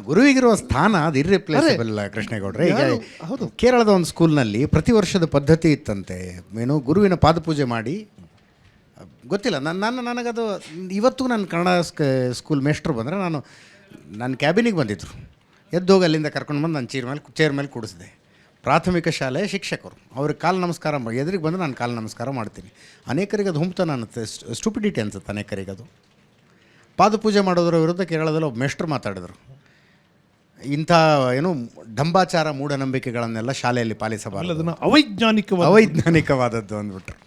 ಗುರುವಿಗಿರುವ ಸ್ಥಾನ ಅದು ಇರ್ರಿಪ್ಲೇಸಬಲ್ ಕೃಷ್ಣೇಗೌಡ್ರೆ. ಈಗ ಹೌದು, ಕೇರಳದ ಒಂದು ಸ್ಕೂಲ್ನಲ್ಲಿ ಪ್ರತಿ ವರ್ಷದ ಪದ್ಧತಿ ಇತ್ತಂತೆ, ಏನು ಗುರುವಿನ ಪಾದಪೂಜೆ ಮಾಡಿ, ಗೊತ್ತಿಲ್ಲ ನನಗದು ಇವತ್ತು ನನ್ನ ಕನ್ನಡ ಸ್ಕೂಲ್ ಮೇಸ್ಟ್ರು ಬಂದರೆ ನನ್ನ ಕ್ಯಾಬಿನಿಗೆ ಬಂದಿದ್ದರು, ಎದ್ದೋಗಿ ಅಲ್ಲಿಂದ ಕರ್ಕೊಂಡು ಬಂದು ನಾನು ಚೇರ್ ಮೇಲೆ ಕೂಡಿಸಿದೆ. ಪ್ರಾಥಮಿಕ ಶಾಲೆಯ ಶಿಕ್ಷಕರು ಅವ್ರಿಗೆ ಕಾಲು ನಮಸ್ಕಾರ ಎದುರಿಗೆ ಬಂದು ನಾನು ಕಾಲು ನಮಸ್ಕಾರ ಮಾಡ್ತೀನಿ. ಅನೇಕರಿಗೆ ಅದು ಹುಂಪ್ತಾನೆ ಅನ್ನುತ್ತೆ, ಸ್ಟುಪಿಡಿಟಿ ಅನ್ಸುತ್ತೆ ಅನೇಕರಿಗೆ. ಅದು ಪಾದಪೂಜೆ ಮಾಡೋದರ ವಿರುದ್ಧ ಕೇರಳದಲ್ಲಿ ಒಬ್ಬ ಮೇಷ್ಟ್ರು ಮಾತಾಡಿದರು. ಇಂಥ ಏನು ಢಂಬಾಚಾರ ಮೂಢನಂಬಿಕೆಗಳನ್ನೆಲ್ಲ ಶಾಲೆಯಲ್ಲಿ ಪಾಲಿಸಬಾರದು, ಅದನ್ನು ಅವೈಜ್ಞಾನಿಕವಾದದ್ದು ಅಂದ್ಬಿಟ್ರು.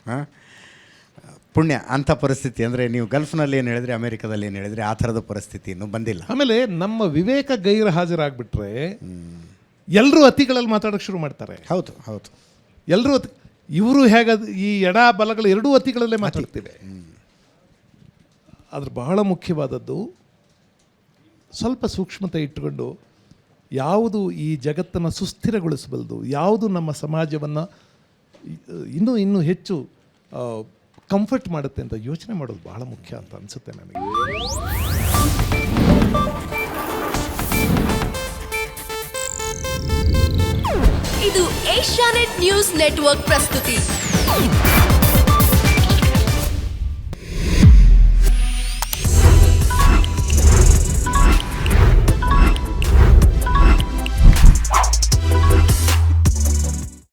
ಪುಣ್ಯ ಅಂಥ ಪರಿಸ್ಥಿತಿ ಅಂದರೆ ನೀವು ಗಲ್ಫ್ನಲ್ಲಿ ಏನು ಹೇಳಿದ್ರಿ, ಅಮೇರಿಕಾದಲ್ಲಿ ಏನು ಹೇಳಿದ್ರಿ, ಆ ಥರದ ಪರಿಸ್ಥಿತಿ ಇನ್ನೂ ಬಂದಿಲ್ಲ. ಆಮೇಲೆ ನಮ್ಮ ವಿವೇಕ ಗೈರು ಹಾಜರಾಗ್ಬಿಟ್ರೆ ಎಲ್ಲರೂ ಅತಿಗಳಲ್ಲಿ ಮಾತಾಡೋಕ್ಕೆ ಶುರು ಮಾಡ್ತಾರೆ. ಹೌದು ಹೌದು, ಎಲ್ಲರೂ ಇವರು ಹೇಗದು ಈ ಎಡ ಬಲಗಳು ಎರಡೂ ಅತಿಗಳಲ್ಲೇ ಮಾತಾಡ್ತಿವೆ. ಅದ್ರ ಬಹಳ ಮುಖ್ಯವಾದದ್ದು ಸ್ವಲ್ಪ ಸೂಕ್ಷ್ಮತೆ ಇಟ್ಟುಕೊಂಡು ಯಾವುದು ಈ ಜಗತ್ತನ್ನು ಸುಸ್ಥಿರಗೊಳಿಸಬಲ್ಲದು, ಯಾವುದು ನಮ್ಮ ಸಮಾಜವನ್ನು ಇನ್ನೂ ಹೆಚ್ಚು ಕಂಫರ್ಟ್ ಮಾಡುತ್ತೆ ಅಂತ ಯೋಚನೆ ಮಾಡೋದು ಬಹಳ ಮುಖ್ಯ ಅಂತ ಅನಿಸುತ್ತೆ ನನಗೆ. ಇದು ಏಷ್ಯಾನೆಟ್ ನ್ಯೂಸ್ ನೆಟ್ವರ್ಕ್ ಪ್ರಸ್ತುತಿ.